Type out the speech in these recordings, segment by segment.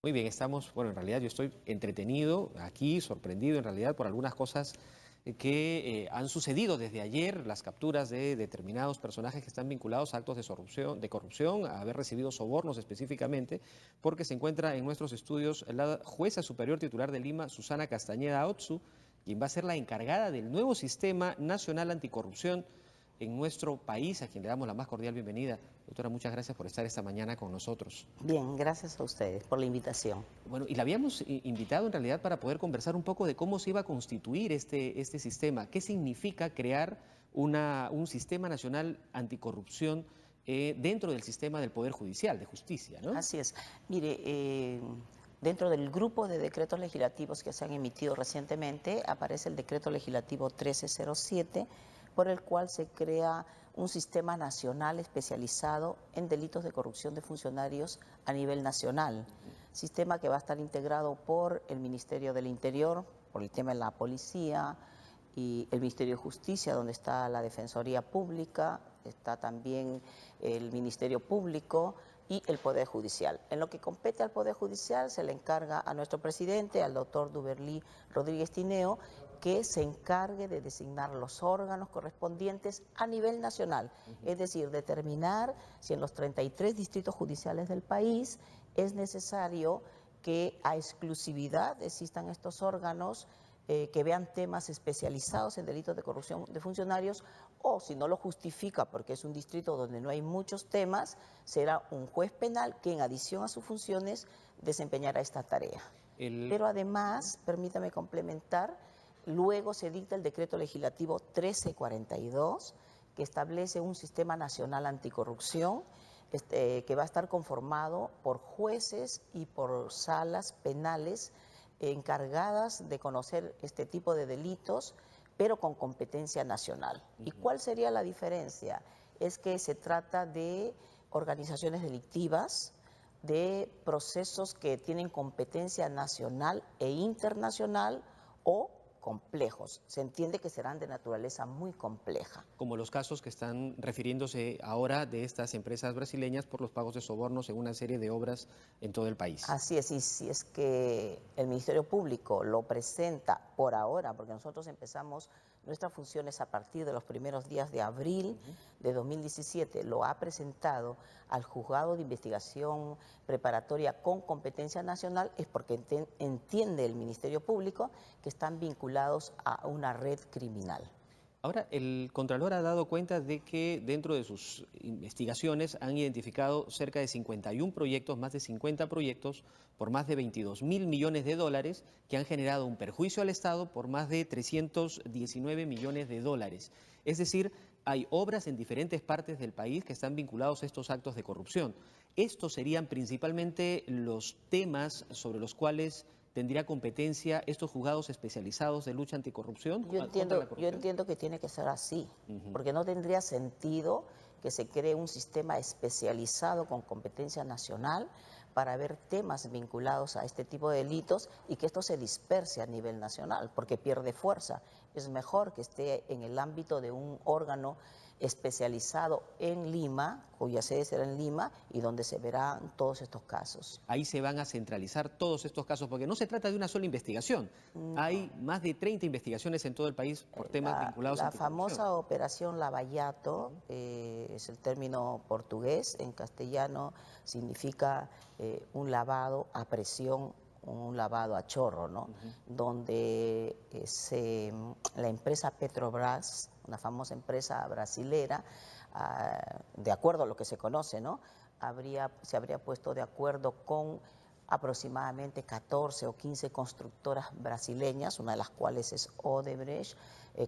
Muy bien, estamos, bueno, en realidad yo estoy entretenido aquí, sorprendido en realidad por algunas cosas que han sucedido desde ayer, las capturas de determinados personajes que están vinculados a actos de corrupción, a haber recibido sobornos específicamente, porque se encuentra en nuestros estudios la jueza superior titular de Lima, Susana Castañeda Otsu, quien va a ser la encargada del nuevo Sistema Nacional Anticorrupción en nuestro país, a quien le damos la más cordial bienvenida. Doctora, muchas gracias por estar esta mañana con nosotros. Bien, gracias a ustedes por la invitación. Bueno, y la habíamos invitado en realidad para poder conversar un poco de cómo se iba a constituir este sistema. ¿Qué significa crear un sistema nacional anticorrupción dentro del sistema del Poder Judicial, de justicia, ¿no? Así es. Mire, dentro del grupo de decretos legislativos que se han emitido recientemente, aparece el decreto legislativo 1307, por el cual se crea un sistema nacional especializado en delitos de corrupción de funcionarios a nivel nacional. Sistema que va a estar integrado por el Ministerio del Interior, por el tema de la policía, y el Ministerio de Justicia, donde está la Defensoría Pública, está también el Ministerio Público y el Poder Judicial. En lo que compete al Poder Judicial se le encarga a nuestro presidente, al doctor Duberlí Rodríguez Tineo, que se encargue de designar los órganos correspondientes a nivel nacional, es decir, determinar si en los 33 distritos judiciales del país es necesario que a exclusividad existan estos órganos que vean temas especializados en delitos de corrupción de funcionarios, o si no lo justifica porque es un distrito donde no hay muchos temas, será un juez penal que en adición a sus funciones desempeñará esta tarea. Pero además, permítame complementar, luego se dicta el decreto legislativo 1342, que establece un sistema nacional anticorrupción, que va a estar conformado por jueces y por salas penales encargadas de conocer este tipo de delitos, pero con competencia nacional. ¿Y cuál sería la diferencia? Es que se trata de organizaciones delictivas, de procesos que tienen competencia nacional e internacional o complejos. Se entiende que serán de naturaleza muy compleja. Como los casos que están refiriéndose ahora de estas empresas brasileñas por los pagos de sobornos en una serie de obras en todo el país. Así es, y si es que el Ministerio Público lo presenta por ahora, porque nosotros empezamos nuestras funciones a partir de los primeros días de abril de 2017, lo ha presentado al Juzgado de Investigación Preparatoria con competencia nacional, es porque entiende el Ministerio Público que están vinculados a una red criminal. Ahora, el Contralor ha dado cuenta de que dentro de sus investigaciones han identificado cerca de 51 proyectos, más de 50 proyectos, por más de 22.000 millones de dólares, que han generado un perjuicio al Estado por más de 319 millones de dólares. Es decir, hay obras en diferentes partes del país que están vinculados a estos actos de corrupción. Estos serían principalmente los temas sobre los cuales tendría competencia estos juzgados especializados de lucha anticorrupción, Yo contra la corrupción. entiendo que tiene que ser así, porque no tendría sentido que se cree un sistema especializado con competencia nacional para ver temas vinculados a este tipo de delitos y que esto se disperse a nivel nacional, porque pierde fuerza. Es mejor que esté en el ámbito de un órgano especializado en Lima, cuya sede será en Lima, y donde se verán todos estos casos. Ahí se van a centralizar todos estos casos, porque no se trata de una sola investigación. No. Hay más de 30 investigaciones en todo el país por temas vinculados a La anticorrupción. famosa operación Lavallato es el término portugués, en castellano significa un lavado a presión, un lavado a chorro, ¿no? Donde la empresa Petrobras, una famosa empresa brasilera, de acuerdo a lo que se conoce, ¿no? Se habría puesto de acuerdo con aproximadamente 14 o 15 constructoras brasileñas, una de las cuales es Odebrecht,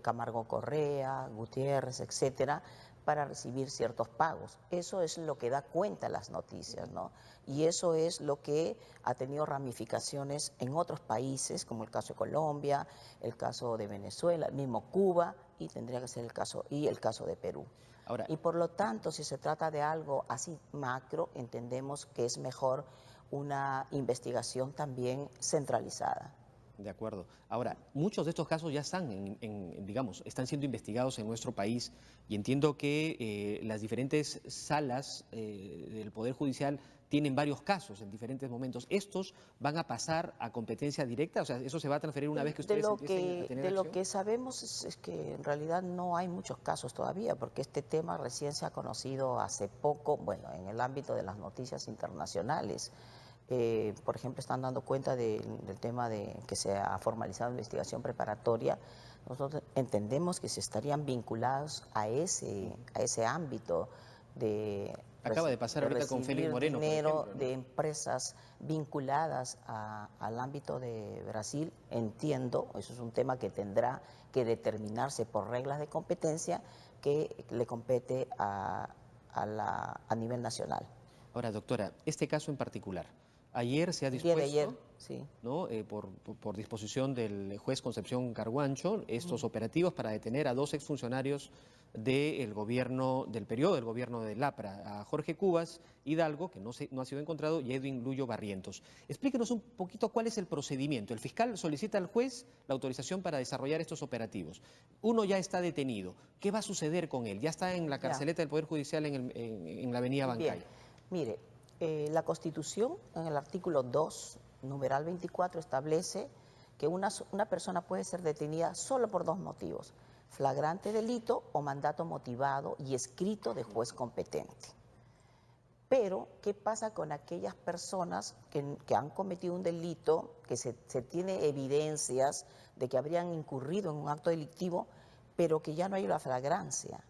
Camargo Correa, Gutiérrez, etcétera, para recibir ciertos pagos. Eso es lo que da cuenta las noticias, ¿no? Y eso es lo que ha tenido ramificaciones en otros países, como el caso de Colombia, el caso de Venezuela, el mismo Cuba, y tendría que ser el caso de Perú. Ahora, Y por lo tanto, si se trata de algo así macro, entendemos que es mejor una investigación también centralizada. De acuerdo. Ahora, muchos de estos casos ya están, digamos, están siendo investigados en nuestro país y entiendo que las diferentes salas del Poder Judicial tienen varios casos en diferentes momentos. ¿Estos van a pasar a competencia directa? O sea, ¿eso se va a transferir una vez que ustedes empiecen a tener De lo acción? que sabemos es que en realidad no hay muchos casos todavía, porque este tema recién se ha conocido hace poco, bueno, en el ámbito de las noticias internacionales. Por ejemplo, están dando cuenta del tema de que se ha formalizado investigación preparatoria. Nosotros entendemos que se estarían vinculados a ese ámbito de, Acaba de pasar de ahorita con Félix recibir Moreno, por dinero ejemplo, ¿no? de empresas vinculadas al ámbito de Brasil. Entiendo, eso es un tema que tendrá que determinarse por reglas de competencia que le compete a nivel nacional. Ahora, doctora, este caso en particular, ayer se ha El día de ayer, dispuesto, sí. ¿no? Por disposición del juez Concepción Carguancho, estos operativos para detener a dos exfuncionarios del gobierno, del periodo del gobierno de Lapra, a Jorge Cubas Hidalgo, que no ha sido encontrado, y Edwin Luyo Barrientos. Explíquenos un poquito cuál es el procedimiento. El fiscal solicita al juez la autorización para desarrollar estos operativos. Uno ya está detenido. ¿Qué va a suceder con él? Ya está en la carceleta del Poder Judicial en la avenida Bien, Bancay. mire, la Constitución en el artículo 2, numeral 24, establece que una persona puede ser detenida solo por dos motivos: flagrante delito o mandato motivado y escrito de juez competente. Pero, ¿qué pasa con aquellas personas que han cometido un delito, que se tiene evidencias de que habrían incurrido en un acto delictivo, pero que ya no hay la flagrancia?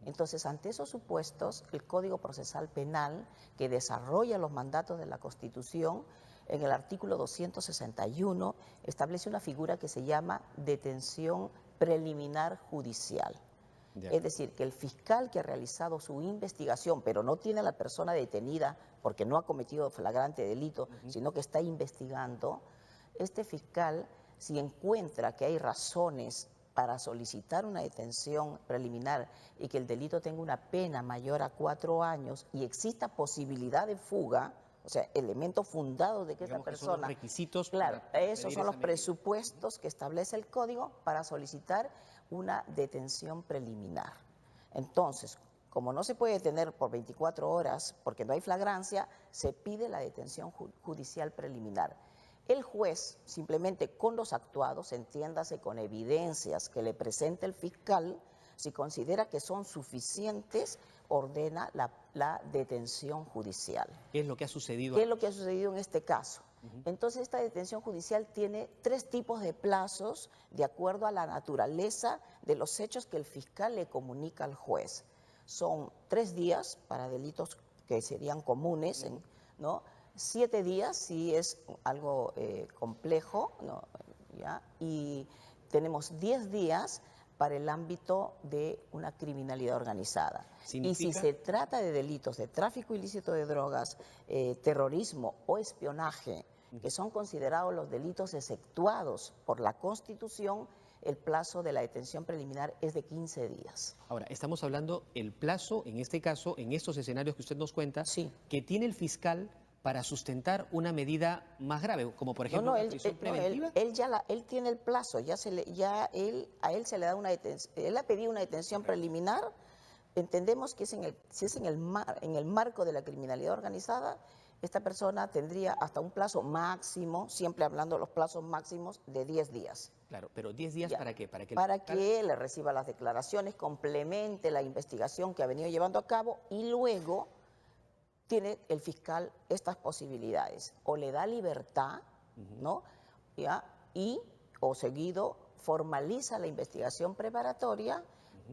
Entonces, ante esos supuestos, el Código Procesal Penal, que desarrolla los mandatos de la Constitución, en el artículo 261 establece una figura que se llama detención preliminar judicial. Es decir, que el fiscal que ha realizado su investigación, pero no tiene a la persona detenida porque no ha cometido flagrante delito, sino que está investigando, este fiscal, si encuentra que hay razones para solicitar una detención preliminar y que el delito tenga una pena mayor a 4 años y exista posibilidad de fuga, o sea, elementos fundados de que esta Digamos que son persona... los requisitos Claro, para esos pedir son esa los medida. presupuestos que establece el Código para solicitar una detención preliminar. Entonces, como no se puede detener por 24 horas porque no hay flagrancia, se pide la detención judicial preliminar. El juez, simplemente con los actuados, entiéndase con evidencias que le presente el fiscal, si considera que son suficientes, ordena la detención judicial. ¿Qué es lo que ha sucedido? ¿Qué es lo que ha sucedido en este caso? Entonces, esta detención judicial tiene 3 tipos de plazos de acuerdo a la naturaleza de los hechos que el fiscal le comunica al juez. Son 3 días para delitos que serían comunes, ¿no? 7 días si es algo complejo, ¿no? ¿Ya? Y tenemos 10 días para el ámbito de una criminalidad organizada. Y si se trata de delitos de tráfico ilícito de drogas, terrorismo o espionaje, que son considerados los delitos exceptuados por la Constitución, el plazo de la detención preliminar es de 15 días. Ahora, estamos hablando el plazo, en este caso, en estos escenarios que usted nos cuenta, Sí. que tiene el fiscal para sustentar una medida más grave, como por ejemplo una prisión preventiva. Él tiene el plazo, a él se le da una detención, él ha pedido una detención preliminar. Entendemos que si es en el marco de la criminalidad organizada, esta persona tendría hasta un plazo máximo, siempre hablando de los plazos máximos, de 10 días. Claro, pero 10 días Ya. ¿para qué? Para que él reciba las declaraciones, complemente la investigación que ha venido llevando a cabo y luego tiene el fiscal estas posibilidades: o le da libertad, ¿no? ¿Ya? O seguido formaliza la investigación preparatoria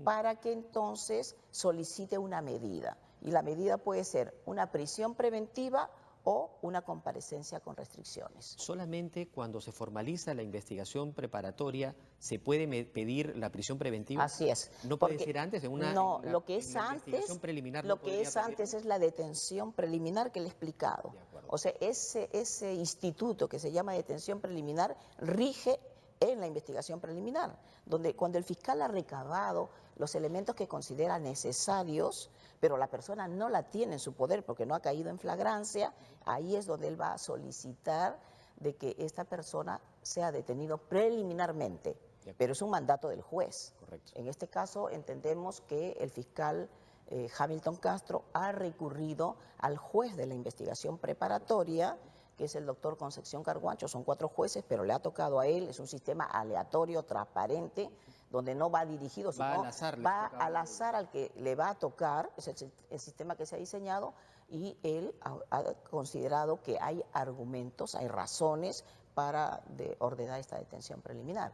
para que entonces solicite una medida. Y la medida puede ser una prisión preventiva o una comparecencia con restricciones. Solamente cuando se formaliza la investigación preparatoria se puede pedir la prisión preventiva. Así es. No puede ser antes lo que es investigación preliminar. Lo que es antes es la detención preliminar que le he explicado. De acuerdo. O sea, ese instituto que se llama detención preliminar rige en la investigación preliminar, donde cuando el fiscal ha recabado los elementos que considera necesarios, pero la persona no la tiene en su poder porque no ha caído en flagrancia, ahí es donde él va a solicitar de que esta persona sea detenido preliminarmente, pero es un mandato del juez. Correcto. En este caso entendemos que el fiscal Hamilton Castro ha recurrido al juez de la investigación preparatoria, que es el doctor Concepción Carguancho. Son 4 jueces, pero le ha tocado a él. Es un sistema aleatorio, transparente, donde no va dirigido, Va sino al azar, va al azar al que le va a tocar. Es el sistema que se ha diseñado, y él ha considerado que hay argumentos, hay razones para ordenar esta detención preliminar.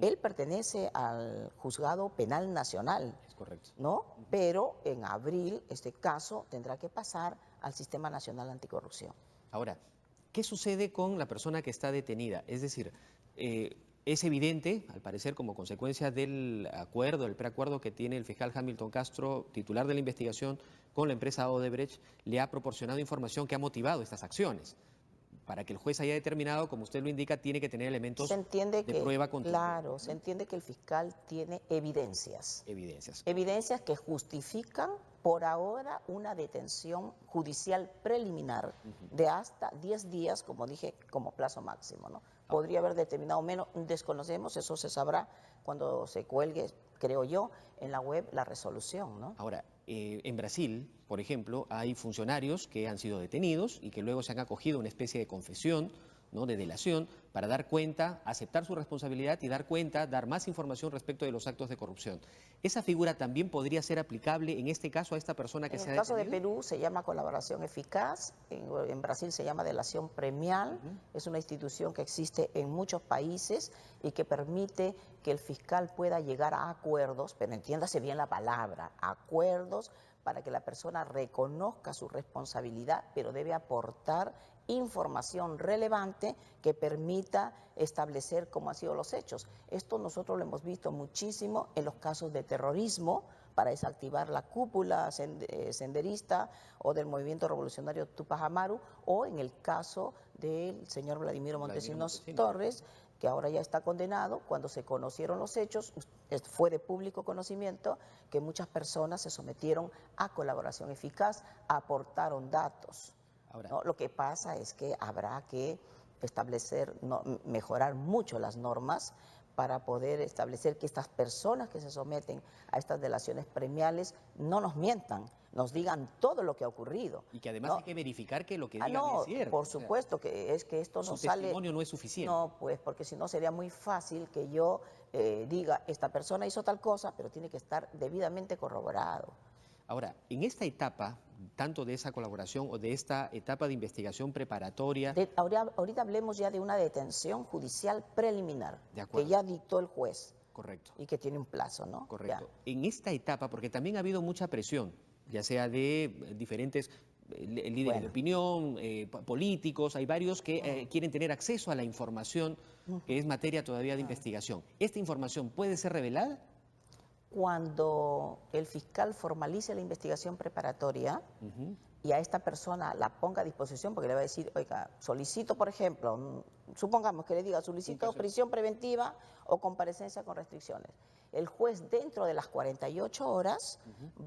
Él pertenece al Juzgado Penal Nacional, Es correcto. ¿no? Pero en abril este caso tendrá que pasar al Sistema Nacional Anticorrupción. Ahora, ¿qué sucede con la persona que está detenida? Es decir, es evidente, al parecer, como consecuencia del acuerdo, el preacuerdo que tiene el fiscal Hamilton Castro, titular de la investigación, con la empresa Odebrecht, le ha proporcionado información que ha motivado estas acciones. Para que el juez haya determinado, como usted lo indica, tiene que tener elementos de prueba contundente. Claro, se entiende que el fiscal tiene evidencias. Evidencias Que justifican por ahora una detención judicial preliminar de hasta 10 días, como dije, como plazo máximo, ¿no? Podría haber determinado menos, desconocemos, eso se sabrá cuando se cuelgue, creo yo, en la web la resolución, ¿no? Ahora, en Brasil, por ejemplo, hay funcionarios que han sido detenidos y que luego se han acogido a una especie de confesión, ¿no?, de delación, para dar cuenta, aceptar su responsabilidad y dar cuenta, dar más información respecto de los actos de corrupción. ¿Esa figura también podría ser aplicable en este caso a esta persona que se ha detenido? En el caso de Perú se llama colaboración eficaz, en Brasil se llama delación premial, es una institución que existe en muchos países y que permite que el fiscal pueda llegar a acuerdos, pero entiéndase bien la palabra, acuerdos para que la persona reconozca su responsabilidad, pero debe aportar información relevante que permita establecer cómo han sido los hechos. Esto nosotros lo hemos visto muchísimo en los casos de terrorismo, para desactivar la cúpula senderista o del movimiento revolucionario Tupac Amaru, o en el caso del señor Vladimiro Montesinos Torres, que ahora ya está condenado. Cuando se conocieron los hechos, fue de público conocimiento que muchas personas se sometieron a colaboración eficaz, aportaron datos. Ahora, ¿no? Lo que pasa es que habrá que establecer, mejorar mucho las normas para poder establecer que estas personas que se someten a estas delaciones premiales no nos mientan, nos digan todo lo que ha ocurrido. Y que además ¿no? hay que verificar que lo que digan no, es cierto. por supuesto, que es que esto no sale... Su testimonio no es suficiente. No, pues, porque si no sería muy fácil que yo diga, esta persona hizo tal cosa, pero tiene que estar debidamente corroborado. Ahora, en esta etapa, tanto de esa colaboración o de esta etapa de investigación preparatoria... Ahorita hablemos ya de una detención judicial preliminar, que ya dictó el juez. Correcto. Y que tiene un plazo, ¿no? Correcto. Ya. En esta etapa, porque también ha habido mucha presión, ya sea de diferentes líderes de opinión, políticos, hay varios que quieren tener acceso a la información que es materia todavía de investigación. ¿Esta información puede ser revelada? Cuando el fiscal formalice la investigación preparatoria y a esta persona la ponga a disposición, porque le va a decir, oiga, solicito, por ejemplo, supongamos que le diga, solicito prisión preventiva o comparecencia con restricciones. El juez, dentro de las 48 horas,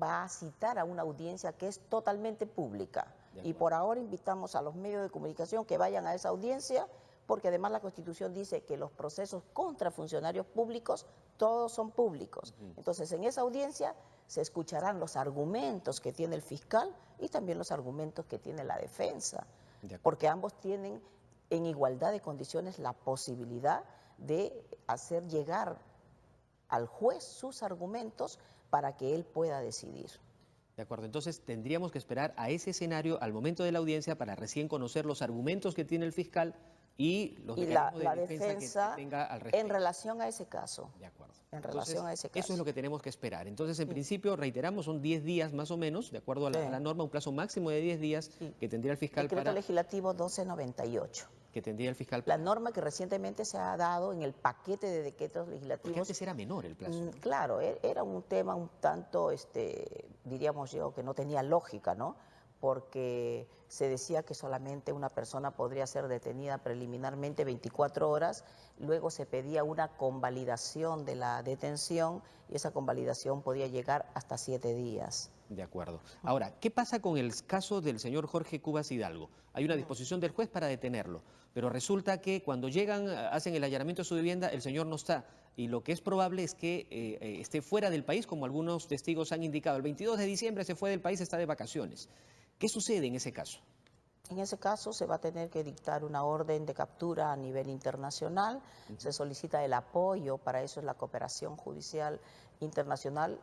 va a citar a una audiencia que es totalmente pública. Y por ahora invitamos a los medios de comunicación que vayan a esa audiencia, porque además la Constitución dice que los procesos contra funcionarios públicos todos son públicos. Entonces, en esa audiencia se escucharán los argumentos que tiene el fiscal y también los argumentos que tiene la defensa, porque ambos tienen en igualdad de condiciones la posibilidad de hacer llegar al juez sus argumentos para que él pueda decidir. De acuerdo, entonces tendríamos que esperar a ese escenario al momento de la audiencia para recién conocer los argumentos que tiene el fiscal y los mecanismos de defensa que tenga al respecto. En relación a ese caso. De acuerdo. En relación a ese caso. Eso es lo que tenemos que esperar. Entonces, en principio, reiteramos, son 10 días más o menos, de acuerdo a la norma, un plazo máximo de 10 días que tendría el fiscal Decreto legislativo 1298. Que tendría el fiscal La norma que recientemente se ha dado en el paquete de decretos legislativos. Porque antes era menor el plazo. Claro, era un tema un tanto, diríamos yo, que no tenía lógica, ¿no? Porque se decía que solamente una persona podría ser detenida preliminarmente 24 horas, luego se pedía una convalidación de la detención y esa convalidación podía llegar hasta 7 días. De acuerdo. Ahora, ¿qué pasa con el caso del señor Jorge Cubas Hidalgo? Hay una disposición del juez para detenerlo, pero resulta que cuando llegan, hacen el allanamiento de su vivienda, el señor no está. Y lo que es probable es que esté fuera del país, como algunos testigos han indicado. El 22 de diciembre se fue del país, está de vacaciones. ¿Qué sucede en ese caso? En ese caso se va a tener que dictar una orden de captura a nivel internacional, se solicita el apoyo, para eso es la cooperación judicial internacional,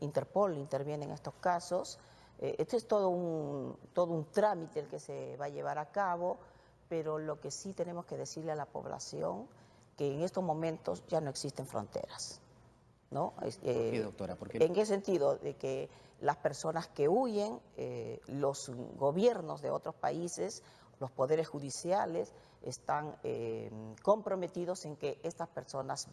Interpol interviene en estos casos. Este es todo un trámite el que se va a llevar a cabo, pero lo que sí tenemos que decirle a la población, que en estos momentos ya no existen fronteras, ¿no? ¿Por qué, doctora? ¿Por qué? ¿En qué sentido? De que las personas que huyen, los gobiernos de otros países, los poderes judiciales, están comprometidos en que estas personas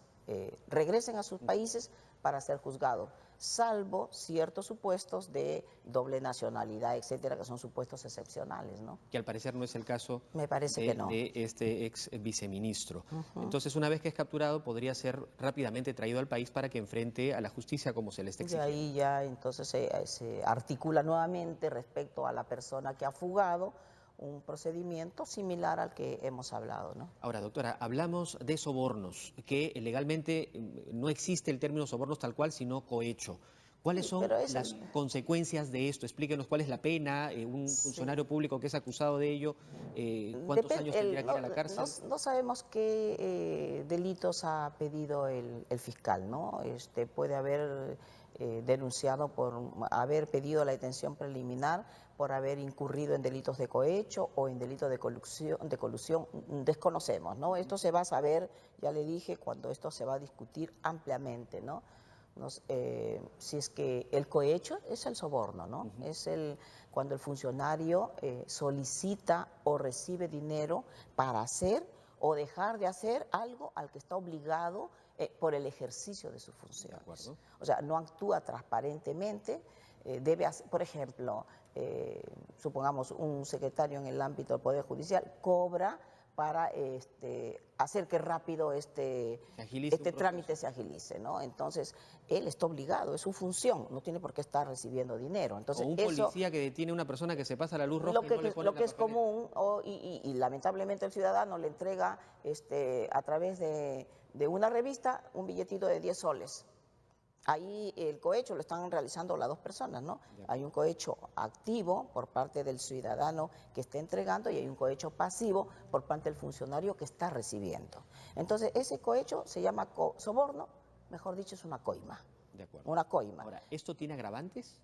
regresen a sus países para ser juzgados, salvo ciertos supuestos de doble nacionalidad, etcétera, que son supuestos excepcionales, ¿no? Que al parecer no es el caso Me parece que no. de este ex viceministro. Entonces, una vez que es capturado, podría ser rápidamente traído al país para que enfrente a la justicia como se le está Y exigiendo. ahí ya entonces se articula nuevamente respecto a la persona que ha fugado un procedimiento similar al que hemos hablado, ¿no? Ahora, doctora, hablamos de sobornos, que legalmente no existe el término sobornos tal cual, sino cohecho. ¿Cuáles Sí, son pero las consecuencias de esto? Explíquenos cuál es la pena, un sí. funcionario público que es acusado de ello, ¿cuántos años tendría que ir a la cárcel? No sabemos qué delitos ha pedido el fiscal, ¿no? Puede haber denunciado por haber pedido la detención preliminar, por haber incurrido en delitos de cohecho o en delitos de colusión, desconocemos, ¿no? Esto se va a saber, ya le dije, cuando esto se va a discutir ampliamente, ¿no? Si es que el cohecho es el soborno, ¿no? Es cuando el funcionario solicita o recibe dinero para hacer o dejar de hacer algo al que está obligado por el ejercicio de sus funciones. O sea, no actúa transparentemente, debe hacer, por ejemplo, supongamos un secretario en el ámbito del Poder Judicial cobra para hacer que rápido este trámite se agilice, ¿no? Entonces, él está obligado, es su función, no tiene por qué estar recibiendo dinero. Entonces, O un policía que detiene a una persona que se pasa la luz roja lo y que, no le pone lo la que es papeleta. común, y lamentablemente el ciudadano le entrega a través de una revista un billetito de 10 soles. Ahí el cohecho lo están realizando las dos personas, ¿no? Hay un cohecho activo por parte del ciudadano que está entregando y hay un cohecho pasivo por parte del funcionario que está recibiendo. Entonces, ese cohecho se llama soborno, mejor dicho, es una coima. De acuerdo. Una coima. Ahora, ¿esto tiene agravantes?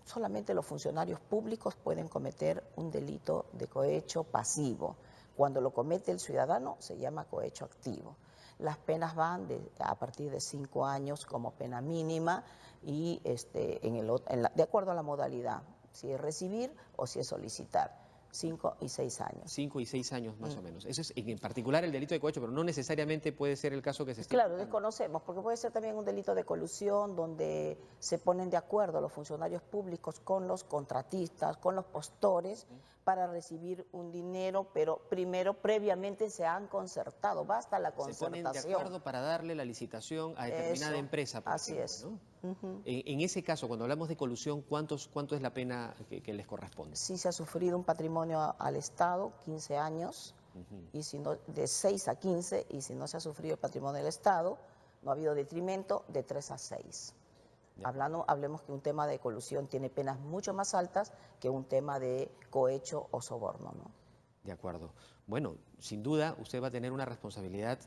Solamente los funcionarios públicos pueden cometer un delito de cohecho pasivo. Cuando lo comete el ciudadano se llama cohecho activo. Las penas van a partir de 5 años como pena mínima y de acuerdo a la modalidad, si es recibir o si es solicitar. 5 y 6 años. 5 y 6 años más o menos. Eso es en particular el delito de cohecho, pero no necesariamente puede ser el caso que se esté Claro, imputando. desconocemos, porque puede ser también un delito de colusión donde se ponen de acuerdo los funcionarios públicos con los contratistas, con los postores, para recibir un dinero, pero previamente se han concertado, basta la Se concertación. ponen de acuerdo para darle la licitación a determinada Eso, empresa, por así ejemplo, es. ¿no? En ese caso, cuando hablamos de colusión, ¿cuánto es la pena que les corresponde? Si se ha sufrido un patrimonio al Estado, 15 años, y si no, de 6 a 15, y si no se ha sufrido el patrimonio del Estado, no ha habido detrimento, de 3 a 6. Hablemos que un tema de colusión tiene penas mucho más altas que un tema de cohecho o soborno, ¿no? De acuerdo. Bueno, sin duda usted va a tener una responsabilidad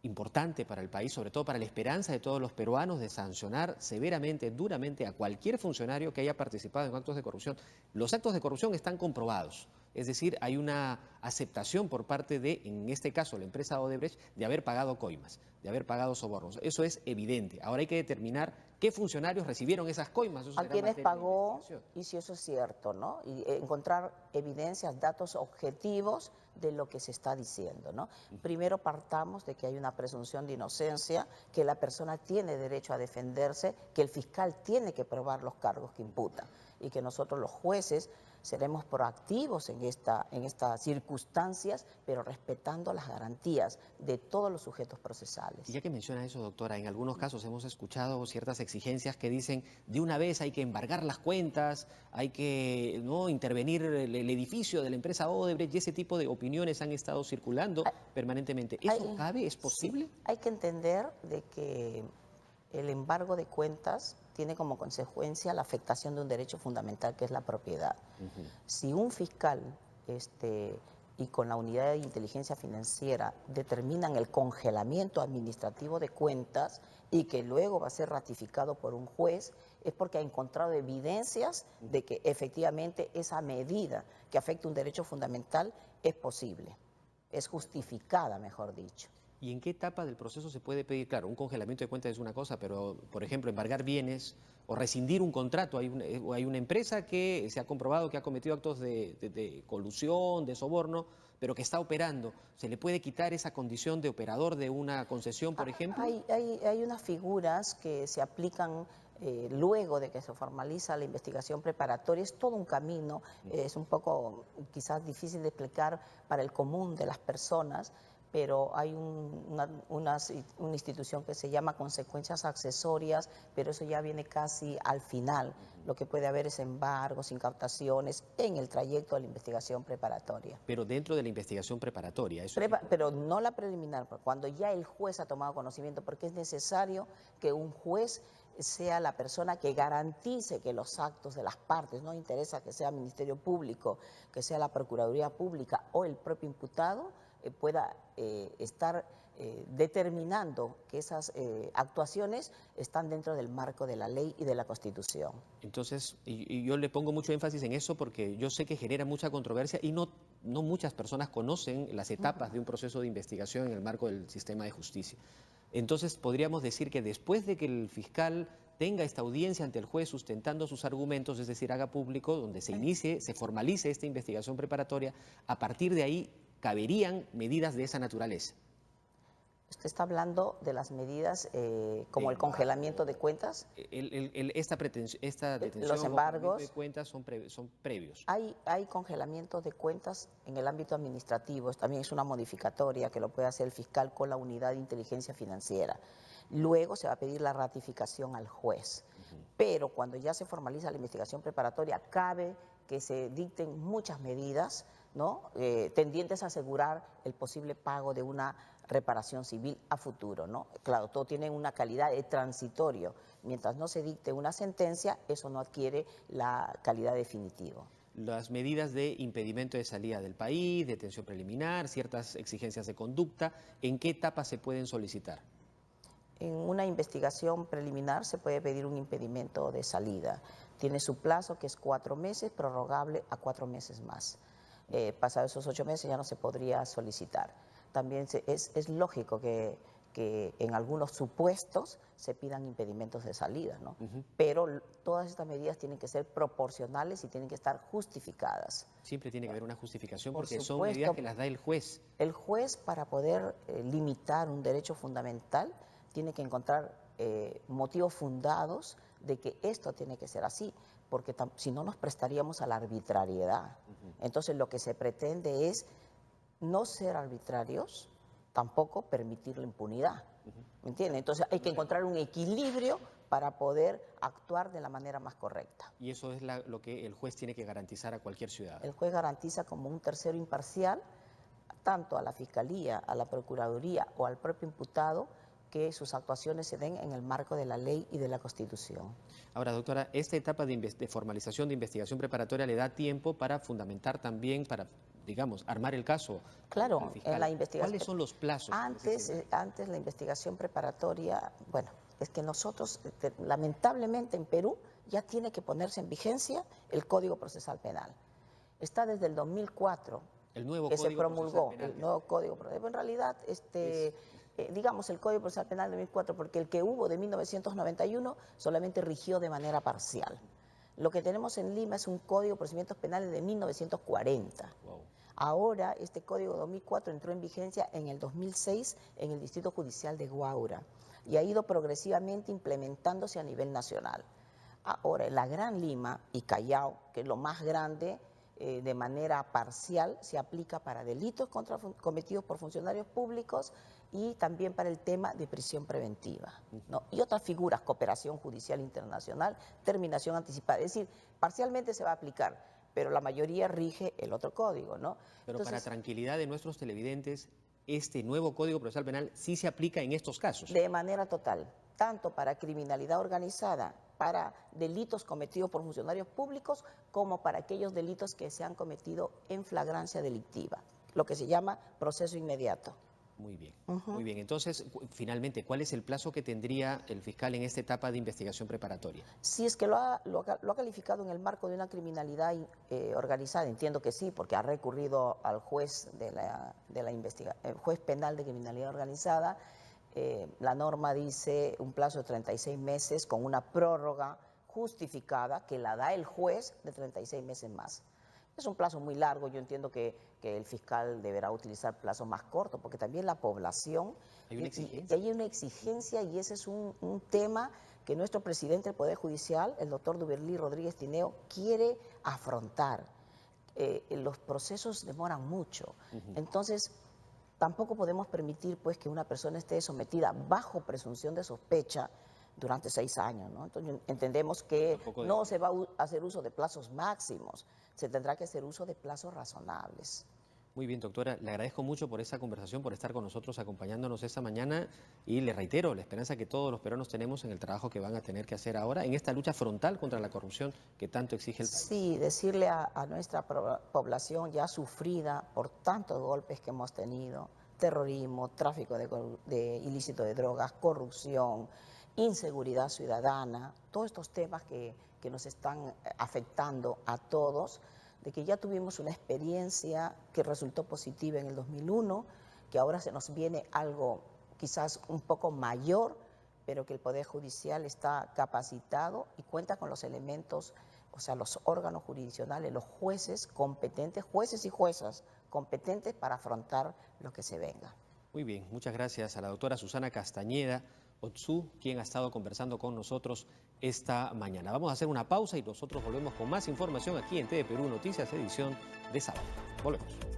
importante para el país, sobre todo para la esperanza de todos los peruanos, de sancionar severamente, duramente a cualquier funcionario que haya participado en actos de corrupción. Los actos de corrupción están comprobados, es decir, hay una aceptación por parte de, en este caso, la empresa Odebrecht, de haber pagado coimas, de haber pagado sobornos. Eso es evidente. Ahora hay que determinar qué funcionarios recibieron esas coimas. Eso A será quienes materia de pagó investigación. y si eso es cierto, ¿no? Y encontrar evidencias, datos objetivos de lo que se está diciendo, ¿no? Primero partamos de que hay una presunción de inocencia, que la persona tiene derecho a defenderse, que el fiscal tiene que probar los cargos que imputa y que nosotros los jueces seremos proactivos en estas circunstancias, pero respetando las garantías de todos los sujetos procesales. Y ya que menciona eso, doctora, en algunos casos hemos escuchado ciertas exigencias que dicen de una vez hay que embargar las cuentas, hay que no intervenir el edificio de la empresa Odebrecht, y ese tipo de opiniones han estado circulando permanentemente. ¿Eso cabe? ¿Es posible? Sí, hay que entender de que el embargo de cuentas tiene como consecuencia la afectación de un derecho fundamental que es la propiedad. Si un fiscal y con la unidad de inteligencia financiera determinan el congelamiento administrativo de cuentas y que luego va a ser ratificado por un juez, es porque ha encontrado evidencias de que efectivamente esa medida que afecta un derecho fundamental es posible, es justificada, mejor dicho. ¿Y en qué etapa del proceso se puede pedir? Claro, un congelamiento de cuentas es una cosa, pero, por ejemplo, embargar bienes o rescindir un contrato. Hay una empresa que se ha comprobado que ha cometido actos de colusión, de soborno, pero que está operando. ¿Se le puede quitar esa condición de operador de una concesión, por ejemplo? Hay unas figuras que se aplican luego de que se formaliza la investigación preparatoria. Es todo un camino, es un poco quizás difícil de explicar para el común de las personas, pero hay una institución que se llama consecuencias accesorias, pero eso ya viene casi al final. Lo que puede haber es embargos, incautaciones en el trayecto de la investigación preparatoria. Pero dentro de la investigación preparatoria. Eso pero no la preliminar, cuando ya el juez ha tomado conocimiento, porque es necesario que un juez sea la persona que garantice que los actos de las partes, no interesa que sea Ministerio Público, que sea la Procuraduría Pública o el propio imputado, pueda estar determinando que esas actuaciones están dentro del marco de la ley y de la Constitución. Entonces, y yo le pongo mucho énfasis en eso porque yo sé que genera mucha controversia y no muchas personas conocen las etapas de un proceso de investigación en el marco del sistema de justicia. Entonces, podríamos decir que después de que el fiscal tenga esta audiencia ante el juez sustentando sus argumentos, es decir, haga público, donde se inicie, se formalice esta investigación preparatoria, a partir de ahí caberían medidas de esa naturaleza. ¿Usted está hablando de las medidas como el congelamiento de cuentas? Esta detención los embargos de cuentas son previos. Hay congelamiento de cuentas en el ámbito administrativo, también es una modificatoria que lo puede hacer el fiscal con la unidad de inteligencia financiera. Luego se va a pedir la ratificación al juez, pero cuando ya se formaliza la investigación preparatoria, cabe que se dicten muchas medidas, ¿no? Tendientes a asegurar el posible pago de una reparación civil a futuro, ¿no? Claro, todo tiene una calidad de transitorio. Mientras no se dicte una sentencia, eso no adquiere la calidad definitiva. Las medidas de impedimento de salida del país, detención preliminar, ciertas exigencias de conducta, ¿en qué etapa se pueden solicitar? En una investigación preliminar se puede pedir un impedimento de salida. Tiene su plazo, que es 4 meses, prorrogable a 4 meses más. Pasados esos 8 meses ya no se podría solicitar. También es lógico que en algunos supuestos se pidan impedimentos de salida, ¿no? Pero todas estas medidas tienen que ser proporcionales y tienen que estar justificadas. Siempre tiene que haber una justificación Por porque supuesto, son medidas que las da el juez. El juez, para poder limitar un derecho fundamental, tiene que encontrar motivos fundados de que esto tiene que ser así, porque si no nos prestaríamos a la arbitrariedad. Entonces lo que se pretende es no ser arbitrarios, tampoco permitir la impunidad. ¿Me entiende? Entonces hay que encontrar un equilibrio para poder actuar de la manera más correcta. Y eso es lo que el juez tiene que garantizar a cualquier ciudadano. El juez garantiza como un tercero imparcial, tanto a la Fiscalía, a la Procuraduría o al propio imputado, que sus actuaciones se den en el marco de la ley y de la Constitución. Ahora, doctora, esta etapa de formalización de investigación preparatoria le da tiempo para fundamentar también, para, digamos, armar el caso. Claro, en la investigación. ¿Cuáles son los plazos? Antes la investigación preparatoria, bueno, es que nosotros, lamentablemente en Perú, ya tiene que ponerse en vigencia el Código Procesal Penal. Está desde el 2004 el nuevo que Código se promulgó, Procesal Penal. El nuevo Código Procesal Penal. En realidad, digamos el Código Procesal Penal de 2004, porque el que hubo de 1991 solamente rigió de manera parcial. Lo que tenemos en Lima es un Código de Procedimientos Penales de 1940. Wow. Ahora, este Código de 2004 entró en vigencia en el 2006 en el Distrito Judicial de Huaura y ha ido progresivamente implementándose a nivel nacional. Ahora, en la Gran Lima y Callao, que es lo más grande, de manera parcial se aplica para delitos cometidos por funcionarios públicos y también para el tema de prisión preventiva, ¿no? Y otras figuras, cooperación judicial internacional, terminación anticipada. Es decir, parcialmente se va a aplicar, pero la mayoría rige el otro código, ¿no? Pero Entonces, para tranquilidad de nuestros televidentes, este nuevo Código Procesal Penal sí se aplica en estos casos. de manera total, tanto para criminalidad organizada, para delitos cometidos por funcionarios públicos, como para aquellos delitos que se han cometido en flagrancia delictiva, lo que se llama proceso inmediato. Muy bien, muy bien. Entonces, finalmente, ¿cuál es el plazo que tendría el fiscal en esta etapa de investigación preparatoria? Si es que lo ha calificado en el marco de una criminalidad organizada, entiendo que sí, porque ha recurrido al juez juez penal de criminalidad organizada. La norma dice un plazo de 36 meses con una prórroga justificada que la da el juez de 36 meses más. Es un plazo muy largo, yo entiendo que el fiscal deberá utilizar plazos más cortos, porque también la población... ¿Hay una exigencia? Hay una exigencia y ese es un tema que nuestro presidente del Poder Judicial, el doctor Duberlí Rodríguez Tineo, quiere afrontar. Los procesos demoran mucho, entonces tampoco podemos permitir pues que una persona esté sometida bajo presunción de sospecha durante 6 años, ¿no? Entonces entendemos que no se va a hacer uso de plazos máximos, se tendrá que hacer uso de plazos razonables. Muy bien, doctora, le agradezco mucho por esta conversación, por estar con nosotros acompañándonos esta mañana y le reitero la esperanza que todos los peruanos tenemos en el trabajo que van a tener que hacer ahora en esta lucha frontal contra la corrupción que tanto exige el país. Sí, decirle a nuestra población ya sufrida por tantos golpes que hemos tenido, terrorismo, tráfico de ilícito de drogas, corrupción, inseguridad ciudadana, todos estos temas que nos están afectando a todos, de que ya tuvimos una experiencia que resultó positiva en el 2001, que ahora se nos viene algo quizás un poco mayor, pero que el Poder Judicial está capacitado y cuenta con los elementos, o sea, los órganos jurisdiccionales, los jueces competentes, jueces y juezas competentes para afrontar lo que se venga. Muy bien, muchas gracias a la doctora Susana Castañeda Otsu, quien ha estado conversando con nosotros esta mañana. Vamos a hacer una pausa y nosotros volvemos con más información aquí en TV Perú Noticias, edición de sábado. Volvemos.